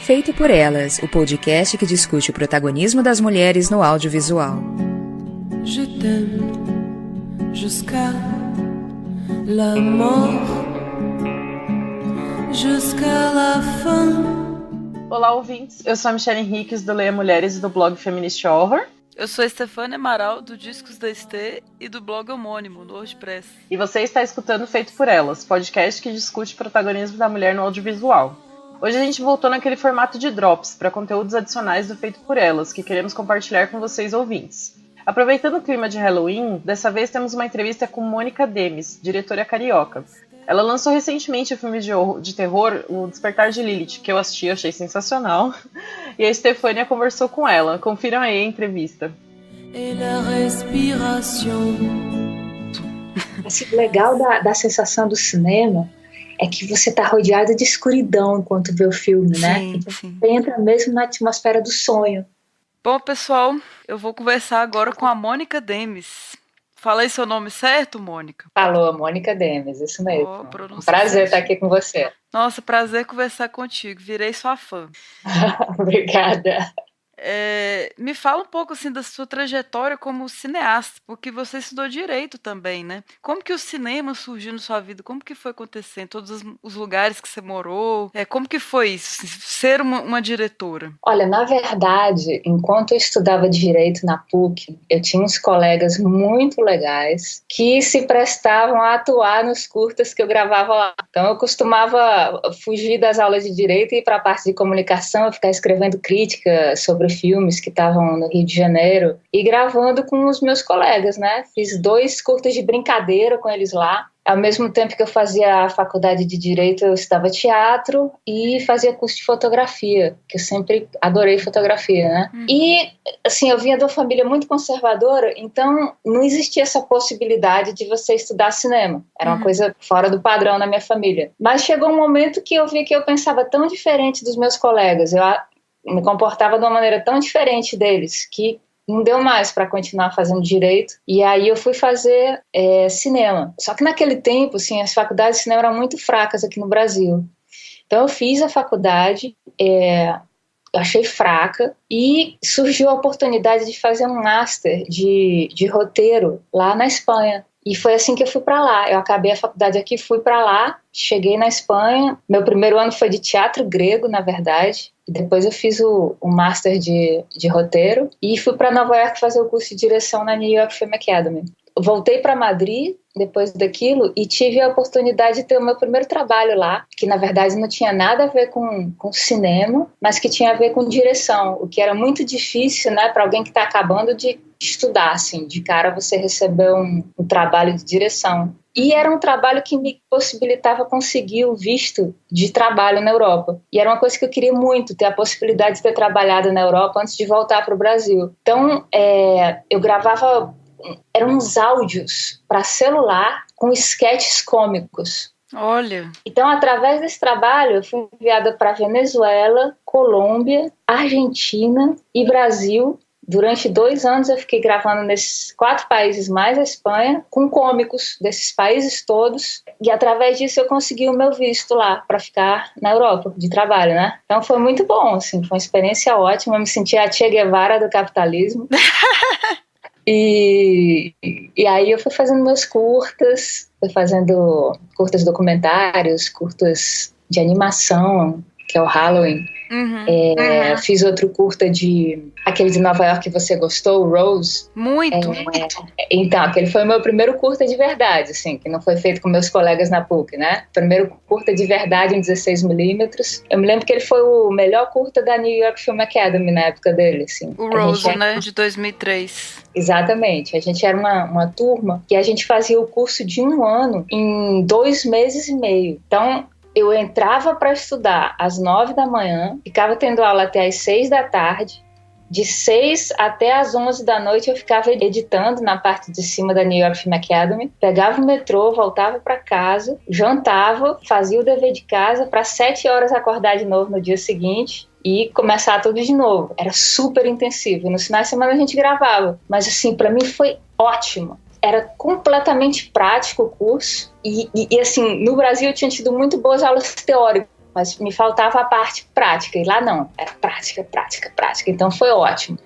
Feito por Elas, o podcast que discute o protagonismo das mulheres no audiovisual. Je t'aime jusqu'à la mort, jusqu'à la fin. Olá, ouvintes. Eu sou a Michelle Henriques, do Leia Mulheres e do blog Feminist Horror. Eu sou a Stefania Amaral, do Discos da Estê e do blog homônimo, no WordPress. E você está escutando Feito por Elas, podcast que discute o protagonismo da mulher no audiovisual. Hoje a gente voltou naquele formato de drops, para conteúdos adicionais do Feito por Elas, que queremos compartilhar com vocês ouvintes. Aproveitando o clima de Halloween, dessa vez temos uma entrevista com Mônica Demes, diretora carioca. Ela lançou recentemente o filme de terror O Despertar de Lilith, que eu assisti, achei sensacional. E a Stefania conversou com ela. Confiram aí a entrevista. Assim, o legal da sensação do cinema é que você está rodeado de escuridão enquanto vê o filme, né? Então você entra mesmo na atmosfera do sonho. Bom, pessoal, eu vou conversar agora com a Mônica Demes. Falei seu nome certo, Mônica? Falou, Mônica Demes, isso mesmo. Um prazer estar aqui com você. Nossa, prazer conversar contigo. Virei sua fã. Obrigada. Me fala um pouco assim da sua trajetória como cineasta, porque você estudou direito também, né? Como que o cinema surgiu na sua vida? Como que foi acontecendo? Todos os lugares que você morou? Como que foi isso, ser uma diretora? Olha, na verdade, enquanto eu estudava direito na PUC, eu tinha uns colegas muito legais que se prestavam a atuar nos curtas que eu gravava lá. Então eu costumava fugir das aulas de direito e ir para a parte de comunicação, ficar escrevendo crítica sobre filmes que estavam no Rio de Janeiro e gravando com os meus colegas, né? Fiz 2 curtas de brincadeira com eles lá. Ao mesmo tempo que eu fazia a faculdade de Direito, eu estudava teatro e fazia curso de fotografia, que eu sempre adorei fotografia, né? E, assim, eu vinha de uma família muito conservadora, então não existia essa possibilidade de você estudar cinema. Era uma coisa fora do padrão na minha família. Mas chegou um momento que eu vi que eu pensava tão diferente dos meus colegas, eu me comportava de uma maneira tão diferente deles, que não deu mais para continuar fazendo direito, e aí eu fui fazer cinema. Só que naquele tempo, assim, as faculdades de cinema eram muito fracas aqui no Brasil. Então eu fiz a faculdade, eu achei fraca, e surgiu a oportunidade de fazer um master de roteiro lá na Espanha. E foi assim que eu fui para lá. Eu acabei a faculdade aqui, fui para lá, cheguei na Espanha. Meu primeiro ano foi de teatro grego, na verdade. E depois eu fiz o master de roteiro e fui para Nova York fazer o curso de direção na New York Film Academy. Voltei para Madrid depois daquilo e tive a oportunidade de ter o meu primeiro trabalho lá, que na verdade não tinha nada a ver com cinema, mas que tinha a ver com direção, o que era muito difícil, né, para alguém que está acabando de estudar, assim, de cara você receber um trabalho de direção. E era um trabalho que me possibilitava conseguir o visto de trabalho na Europa. E era uma coisa que eu queria muito, ter a possibilidade de ter trabalhado na Europa antes de voltar para o Brasil. Então, eu gravava, eram uns áudios para celular com esquetes cômicos. Olha! Então, através desse trabalho, eu fui enviada para Venezuela, Colômbia, Argentina e Brasil. Durante 2 anos eu fiquei gravando nesses 4 países mais a Espanha, com cômicos desses países todos, e através disso eu consegui o meu visto lá, para ficar na Europa, de trabalho, né? Então foi muito bom, assim, foi uma experiência ótima, eu me senti a Che Guevara do capitalismo. E aí eu fui fazendo meus curtas, fui fazendo curtas documentários, curtas de animação, que é o Halloween. Fiz outro curta aquele de Nova York que você gostou, o Rose. Muito. Então, aquele foi o meu primeiro curta de verdade, assim, que não foi feito com meus colegas na PUC, né? Primeiro curta de verdade em 16mm. Eu me lembro que ele foi o melhor curta da New York Film Academy na época dele, assim. O Rose, né? De 2003. Exatamente. A gente era uma turma que a gente fazia o curso de 1 ano em 2 meses e meio. Então, eu entrava para estudar às 9 da manhã, ficava tendo aula até às 6 da tarde, de 6 até às 11 da noite eu ficava editando na parte de cima da New York Film Academy, pegava o metrô, voltava para casa, jantava, fazia o dever de casa para 7 horas acordar de novo no dia seguinte e começar tudo de novo. Era super intensivo. Nos finais de semana a gente gravava, mas assim, para mim foi ótimo. Era completamente prático o curso e assim, no Brasil eu tinha tido muito boas aulas teóricas, mas me faltava a parte prática, e lá não, era prática. Então foi ótimo.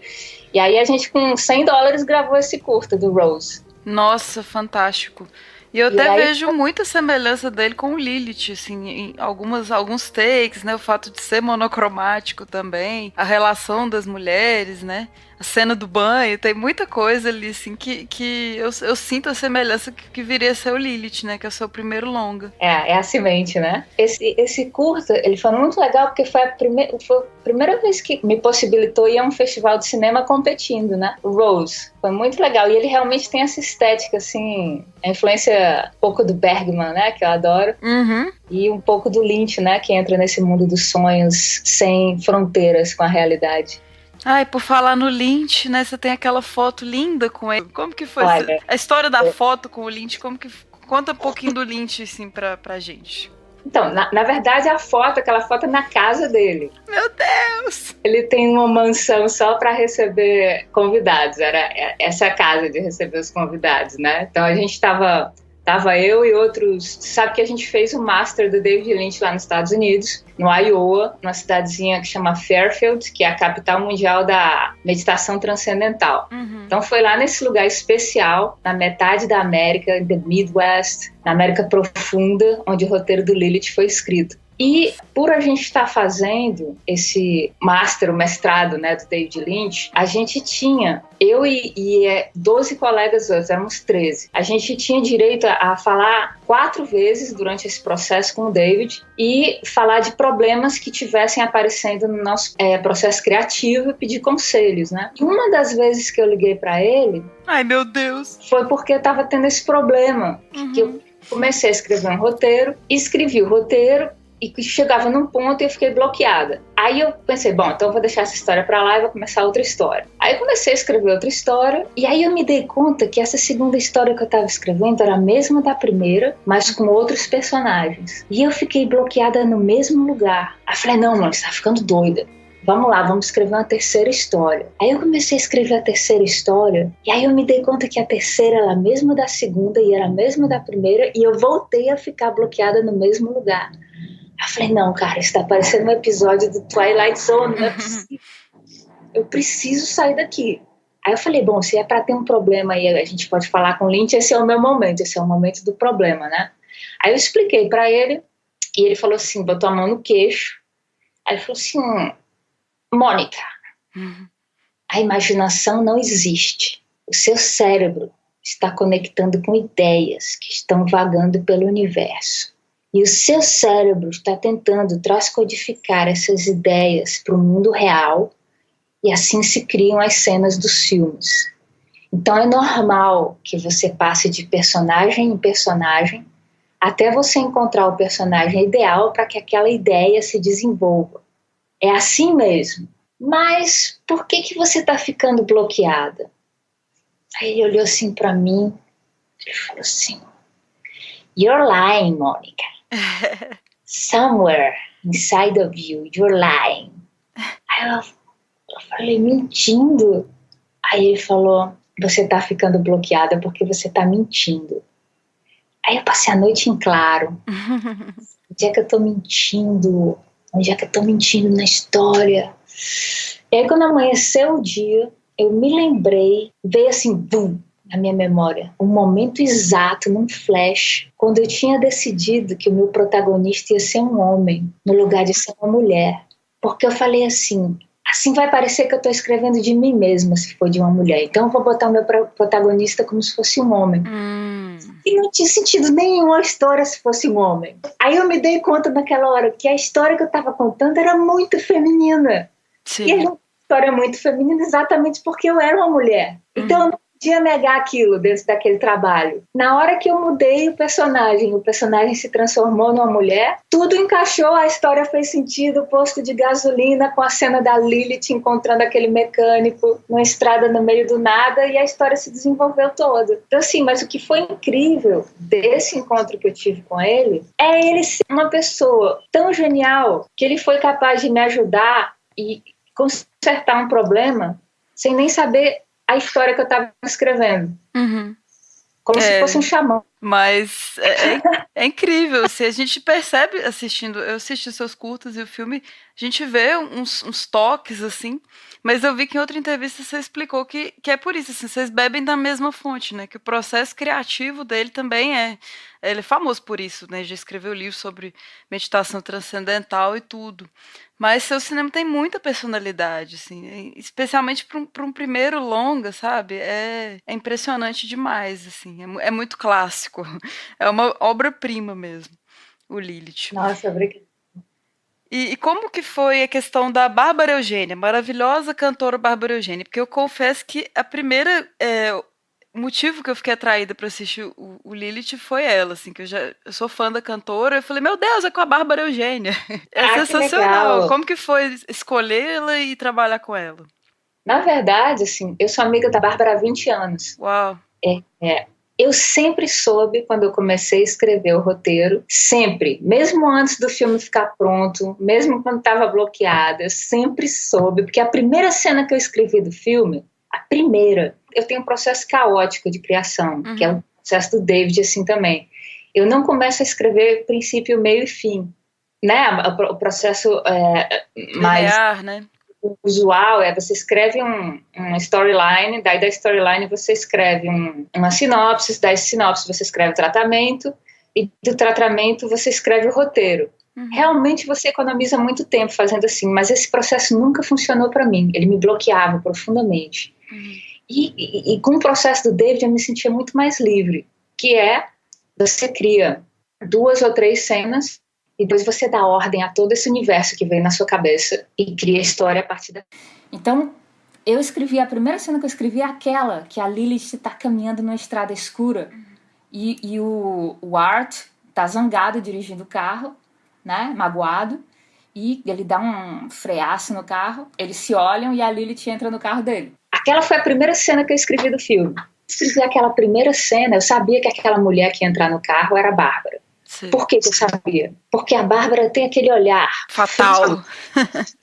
E aí a gente com $100 gravou esse curta do Rose. Nossa, fantástico. E eu até vejo muita semelhança dele com o Lilith, assim, em alguns takes, né? O fato de ser monocromático também, a relação das mulheres, né? A cena do banho, tem muita coisa ali, assim, que eu sinto a semelhança que viria a ser o Lilith, né? Que é o seu primeiro longa. É a semente, né? Esse curta, ele foi muito legal porque foi a primeira vez que me possibilitou ir a um festival de cinema competindo, né? O Rose. Foi muito legal. E ele realmente tem essa estética, assim, a influência um pouco do Bergman, né? Que eu adoro. Uhum. E um pouco do Lynch, né? Que entra nesse mundo dos sonhos sem fronteiras com a realidade. Ai, por falar no Lynch, né? Você tem aquela foto linda com ele. Como que foi a história da foto com o Lynch? Conta um pouquinho do Lynch, assim, pra gente. Então, na verdade, aquela foto é na casa dele. Meu Deus! Ele tem uma mansão só para receber convidados. Era essa casa de receber os convidados, né? Então a gente tava eu e outros... Sabe que a gente fez o Master do David Lynch lá nos Estados Unidos, no Iowa, numa cidadezinha que chama Fairfield, que é a capital mundial da meditação transcendental. Uhum. Então foi lá nesse lugar especial, na metade da América, the Midwest, na América Profunda, onde o roteiro do Lilith foi escrito. E por a gente estar fazendo esse o mestrado, né, do David Lynch, a gente tinha, eu e 12 colegas outros, éramos 13. A gente tinha direito a falar 4 vezes durante esse processo com o David e falar de problemas que tivessem aparecendo no nosso processo criativo e pedir conselhos, né? E uma das vezes que eu liguei para ele... Ai, meu Deus! Foi porque eu estava tendo esse problema. Uhum. Que eu comecei a escrever um roteiro, escrevi o roteiro, e chegava num ponto e eu fiquei bloqueada. Aí eu pensei, bom, então eu vou deixar essa história pra lá e vou começar outra história. Aí eu comecei a escrever outra história, e aí eu me dei conta que essa segunda história que eu tava escrevendo era a mesma da primeira, mas com outros personagens. E eu fiquei bloqueada no mesmo lugar. Aí eu falei, não, mano, você tá ficando doida. Vamos lá, vamos escrever uma terceira história. Aí eu comecei a escrever a terceira história, e aí eu me dei conta que a terceira era a mesma da segunda e era a mesma da primeira, e eu voltei a ficar bloqueada no mesmo lugar. Eu falei, não, cara, isso tá parecendo um episódio do Twilight Zone, não é possível. Eu preciso sair daqui. Aí eu falei, bom, se é pra ter um problema aí, a gente pode falar com o Lynch, esse é o meu momento, esse é o momento do problema, né? Aí eu expliquei pra ele, e ele falou assim, botou a mão no queixo, aí ele falou assim, Mônica, a imaginação não existe. O seu cérebro está conectando com ideias que estão vagando pelo universo. E o seu cérebro está tentando transcodificar essas ideias para o mundo real e assim se criam as cenas dos filmes. Então é normal que você passe de personagem em personagem até você encontrar o personagem ideal para que aquela ideia se desenvolva. É assim mesmo. Mas por que você está ficando bloqueada? Aí ele olhou assim para mim e falou assim, You're lying, Mônica. Somewhere inside of you, you're lying. Aí eu falei, mentindo? Aí ele falou, você tá ficando bloqueada porque você tá mentindo. Aí eu passei a noite em claro. Onde é que eu tô mentindo? Onde é que eu tô mentindo na história? E aí quando amanheceu o dia, eu me lembrei, veio assim, bum, na minha memória, um momento exato, num flash, quando eu tinha decidido que o meu protagonista ia ser um homem, no lugar de ser uma mulher. Porque eu falei assim vai parecer que eu estou escrevendo de mim mesma, se for de uma mulher. Então eu vou botar o meu protagonista como se fosse um homem. E não tinha sentido nenhum a história se fosse um homem. Aí eu me dei conta naquela hora que a história que eu estava contando era muito feminina. Sim. E era uma história muito feminina exatamente porque eu era uma mulher. Então eu não podia negar aquilo dentro daquele trabalho. Na hora que eu mudei o personagem se transformou numa mulher, tudo encaixou, a história fez sentido, o posto de gasolina com a cena da Lilith encontrando aquele mecânico numa estrada no meio do nada, e a história se desenvolveu toda. Então assim, mas o que foi incrível desse encontro que eu tive com ele, é ele ser uma pessoa tão genial que ele foi capaz de me ajudar e consertar um problema sem nem saber a história que eu estava escrevendo. Uhum. Como se fosse um xamã. Mas é incrível, assim, a gente percebe assistindo, eu assisti seus curtas e o filme, a gente vê uns toques, assim, mas eu vi que em outra entrevista você explicou que é por isso, assim, vocês bebem da mesma fonte, né, que o processo criativo dele também ele é famoso por isso, né, já escreveu livro sobre meditação transcendental e tudo. Mas seu cinema tem muita personalidade, assim, especialmente para um primeiro longa, sabe? É impressionante demais, assim, é muito clássico. É uma obra-prima mesmo, o Lilith. Nossa, obrigada. E como que foi a questão da Bárbara Eugênia, maravilhosa cantora Bárbara Eugênia? Porque eu confesso que a primeira o motivo que eu fiquei atraída para assistir o Lilith foi ela, assim, que eu sou fã da cantora, eu falei, meu Deus, é com a Bárbara Eugênia. É sensacional. Como que foi escolhê-la e trabalhar com ela? Na verdade, assim, eu sou amiga da Bárbara há 20 anos. Uau. Eu sempre soube, quando eu comecei a escrever o roteiro, sempre, mesmo antes do filme ficar pronto, mesmo quando estava bloqueada, eu sempre soube, porque a primeira cena que eu escrevi do filme, a primeira, eu tenho um processo caótico de criação, que é o processo do David, assim, também. Eu não começo a escrever princípio, meio e fim, né? O processo mais linear, né? Usual você escreve uma storyline, daí da storyline você escreve uma sinopse, da sinopse você escreve o tratamento, e do tratamento você escreve o roteiro. Realmente você economiza muito tempo fazendo assim, mas esse processo nunca funcionou para mim, ele me bloqueava profundamente. E com o processo do David eu me sentia muito mais livre, que você cria 2 ou 3 cenas e depois você dá ordem a todo esse universo que vem na sua cabeça e cria a história a partir da... Então, a primeira cena que eu escrevi é aquela que a Lilith está caminhando numa estrada escura e o Art está zangado dirigindo o carro, né, magoado, e ele dá um freaço no carro, eles se olham e a Lilith entra no carro dele. Aquela foi a primeira cena que eu escrevi do filme. Escrevi aquela primeira cena, eu sabia que aquela mulher que ia entrar no carro era a Bárbara. Sim. Por que eu sabia? Porque a Bárbara tem aquele olhar fatal.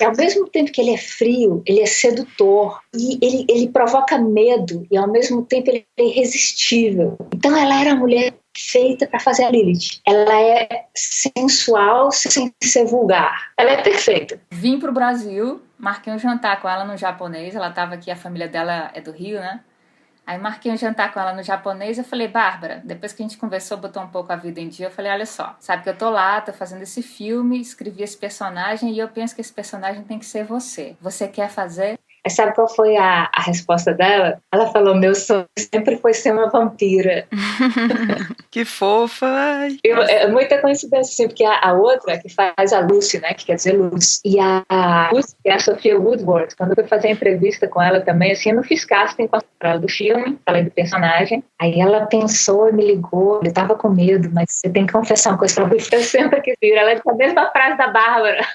E ao mesmo tempo que ele é frio, ele é sedutor. E ele provoca medo. E ao mesmo tempo ele é irresistível. Então ela era a mulher feita para fazer a Lilith. Ela é sensual sem ser vulgar. Ela é perfeita. Vim pro Brasil, marquei um jantar com ela no japonês. Ela estava aqui, a família dela é do Rio, né? Aí marquei um jantar com ela no japonês, eu falei, Bárbara, depois que a gente conversou, botou um pouco a vida em dia, eu falei, olha só, sabe que eu tô lá, tô fazendo esse filme, escrevi esse personagem e eu penso que esse personagem tem que ser você. Você quer fazer? Aí sabe qual foi a resposta dela? Ela falou, meu sonho sempre foi ser uma vampira. Que fofa! É muita coincidência, assim, porque a outra que faz a Lucy, né, que quer dizer luz, e a Lucy é a Sophia Woodward. Quando eu fui fazer a entrevista com ela também, assim, eu não fiz casting com ela do filme, falei do personagem, aí ela pensou e me ligou, eu tava com medo, mas você tem que confessar uma coisa pra você, eu sempre quis ir, ela é a mesma frase da Bárbara.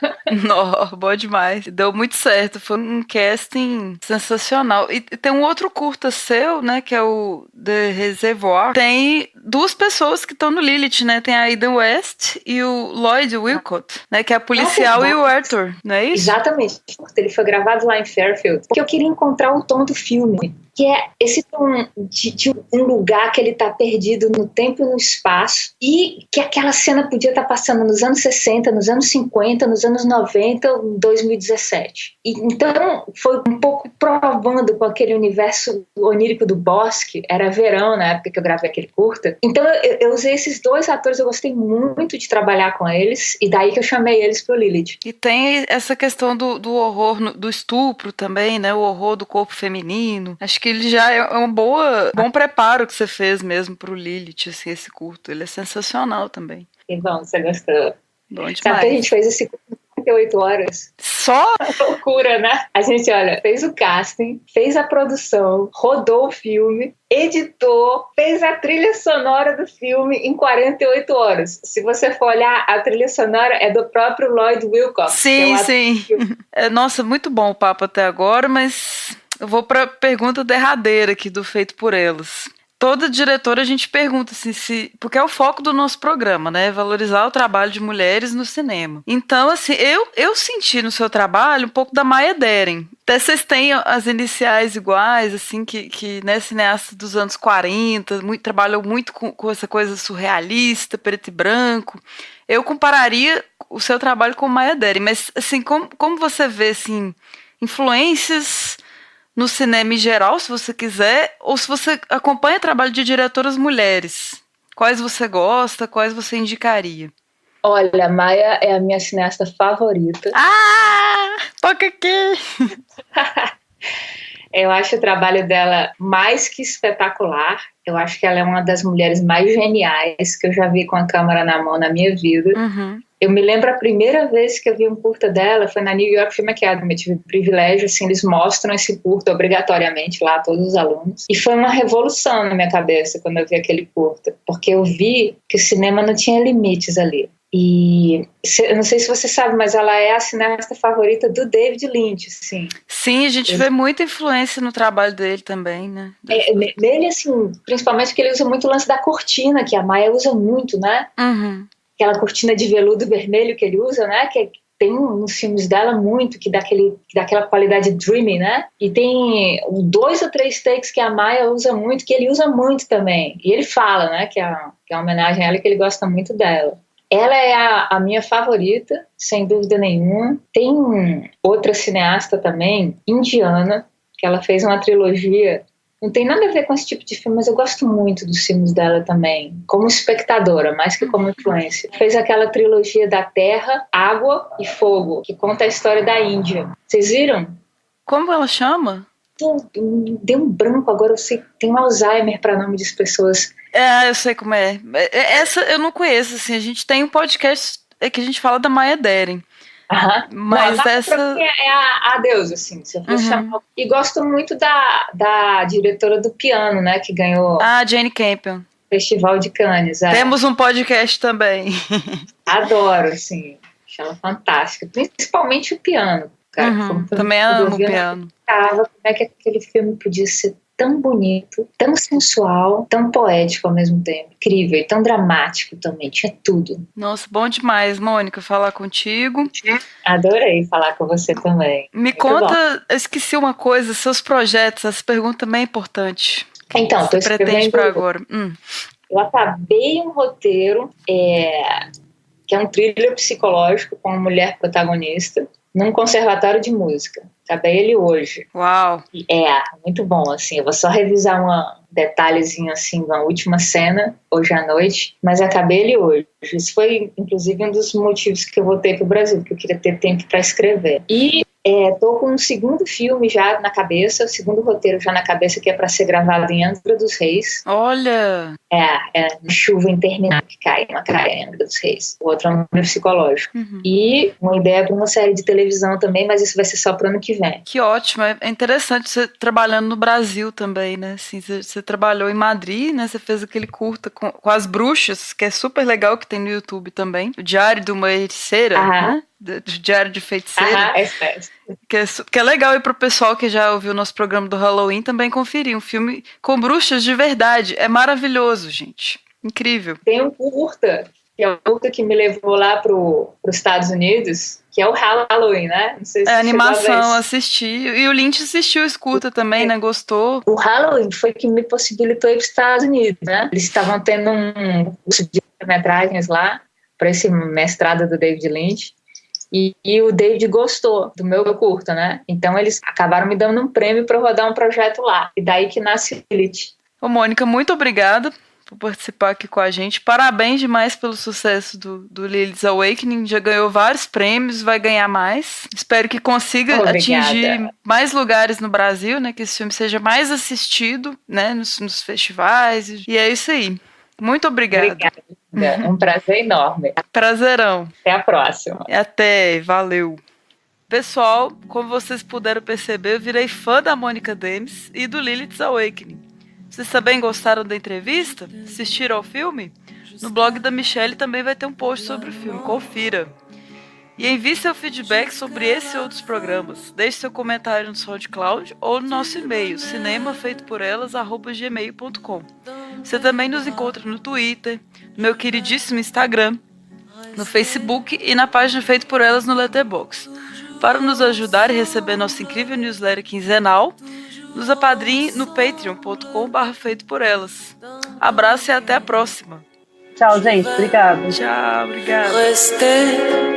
Não, boa demais, deu muito certo, foi um casting sensacional. E tem um outro curta seu, né, que é o The Reservoir. Tem 2 pessoas que estão no Lilith, né? Tem a Eden West e o Lloyd Wilcott, né, que é a policial e o Arthur, não é isso? Exatamente. Ele foi gravado lá em Fairfield, porque eu queria encontrar o tom do filme, que é esse tom de um lugar que ele está perdido no tempo e no espaço, e que aquela cena podia estar passando nos anos 60, nos anos 50, nos anos 90, em 2017. E, então, foi um pouco provando com aquele universo onírico do Bosque, era verão na época que eu gravei aquele curta, então eu usei esses 2 atores, eu gostei muito de trabalhar com eles, e daí que eu chamei eles pro Lilith. E tem essa questão do horror, do estupro também, né, o horror do corpo feminino, acho que ele já é um bom preparo que você fez mesmo pro Lilith, assim, esse curto. Ele é sensacional também. Que bom, você gostou. Bom demais. Sabe que a gente fez esse curto em 48 horas? Só? Loucura, né? A gente, fez o casting, fez a produção, rodou o filme, editou, fez a trilha sonora do filme em 48 horas. Se você for olhar, a trilha sonora é do próprio Lloyd Wilcox. Sim, sim. Nossa, muito bom o papo até agora, mas... eu vou para a pergunta derradeira aqui do Feito por Elas. toda diretora a gente pergunta assim, porque é o foco do nosso programa, né? Valorizar o trabalho de mulheres no cinema. Então, assim, eu senti no seu trabalho um pouco da Maya Deren. Até vocês têm as iniciais iguais, assim, que né, cineasta dos anos 40, trabalhou muito com essa coisa surrealista, preto e branco. Eu compararia o seu trabalho com Maya Deren, mas, assim, como você vê, assim, influências no cinema em geral, se você quiser, ou se você acompanha trabalho de diretoras mulheres? Quais você gosta, quais você indicaria? Olha, a Maya é a minha cineasta favorita. Ah! Toca aqui! Eu acho o trabalho dela mais que espetacular. Eu acho que ela é uma das mulheres mais geniais que eu já vi com a câmera na mão na minha vida. Uhum. Eu me lembro a primeira vez que eu vi um curta dela foi na New York Film Academy. Eu tive o privilégio, assim, eles mostram esse curta obrigatoriamente lá a todos os alunos. E foi uma revolução na minha cabeça quando eu vi aquele curta, porque eu vi que o cinema não tinha limites ali. E eu não sei se você sabe, mas ela é a cineasta favorita do David Lynch, assim. Sim, a gente vê muita influência no trabalho dele também, né? Nele, assim, principalmente porque ele usa muito o lance da cortina, que a Maya usa muito, né? Uhum. Aquela cortina de veludo vermelho que ele usa, né? Que tem nos filmes dela muito, que dá aquela qualidade dreamy, né? E tem 2 ou 3 takes que a Maya usa muito, que ele usa muito também. E ele fala, né? Que é uma homenagem a ela, que ele gosta muito dela. Ela é a minha favorita, sem dúvida nenhuma. Tem outra cineasta também, indiana, que ela fez uma trilogia. Não tem nada a ver com esse tipo de filme, mas eu gosto muito dos filmes dela também, como espectadora, mais que como influência. Fez aquela trilogia da Terra, Água e Fogo, que conta a história da Índia. Vocês viram? Como ela chama? Deu um branco agora, eu sei, tem um Alzheimer para nome das pessoas. Eu sei como é. Essa eu não conheço, assim, a gente tem um podcast que a gente fala da Maya Deren. Mas não, essa é a deusa, assim, se eu fosse chamar. E gosto muito da diretora do piano, né, que ganhou Jane Campion. Festival de Cannes. Temos um podcast também. Adoro, assim, acho ela fantástica, principalmente o piano. Cara, também amo o piano. Como é que aquele filme podia ser tão bonito, tão sensual, tão poético ao mesmo tempo. Incrível, e tão dramático também, tinha tudo. Nossa, bom demais, Mônica, falar contigo. Adorei falar com você também. Me conta, eu esqueci uma coisa, seus projetos, essa pergunta também é importante. Então, tô escrevendo... pretende para agora? Eu acabei um roteiro, que é um thriller psicológico com uma mulher protagonista, num conservatório de música. Acabei ele hoje. Uau! Muito bom, assim. Eu vou só revisar um detalhezinho, assim, da última cena, hoje à noite, mas acabei ele hoje. Isso foi, inclusive, um dos motivos que eu voltei para o Brasil, porque eu queria ter tempo para escrever. E tô com um segundo filme já na cabeça, o segundo roteiro já na cabeça, que é para ser gravado em Angra dos Reis. Olha! Chuva interminável que cai, uma praia em Angra dos Reis. O outro é um livro psicológico. E uma ideia para uma série de televisão também, mas isso vai ser só para o ano que vem. Que ótimo, é interessante você trabalhando no Brasil também, né? Assim, você trabalhou em Madrid, né? Você fez aquele curta com as bruxas, que é super legal, que tem no YouTube também. O Diário de uma Feiticeira, né? Do Diário de Feiticeira. Que é legal, e pro pessoal que já ouviu o nosso programa do Halloween também conferir. Um filme com bruxas de verdade. É maravilhoso, gente. Incrível. Tem um curta, que é o curta que me levou lá pros Estados Unidos, que é o Halloween, né? Não sei se animação, assisti. E o Lynch assistiu o escuta também, né? Gostou. O Halloween foi que me possibilitou ir para os Estados Unidos, né? Eles estavam tendo um curso de metragens lá, para esse mestrado do David Lynch. E o David gostou do meu curta, né? Então eles acabaram me dando um prêmio para rodar um projeto lá. E daí que nasce o Lilith. Ô, Mônica, muito obrigada por participar aqui com a gente. Parabéns demais pelo sucesso do Lilith's Awakening. Já ganhou vários prêmios, vai ganhar mais. Espero que consiga atingir mais lugares no Brasil, né? Que esse filme seja mais assistido, né? Nos festivais. E é isso aí. Muito obrigada. Obrigada. Um prazer enorme. Prazerão. Até a próxima. Até, valeu. Pessoal, como vocês puderam perceber, eu virei fã da Mônica Demes e do Lilith's Awakening. Vocês também gostaram da entrevista? Assistiram ao filme? No blog da Michelle também vai ter um post sobre o filme, confira. E envie seu feedback sobre esse e outros programas. Deixe seu comentário no SoundCloud ou no nosso e-mail, cinemafeitoporelas@gmail.com. Você também nos encontra no Twitter, no meu queridíssimo Instagram, no Facebook e na página Feito por Elas no Letterboxd. Para nos ajudar e receber nossa incrível newsletter quinzenal, nos apadrinhe no patreon.com/feitoporelas. Abraço e até a próxima. Tchau, gente. Obrigada. Tchau, obrigada. Rester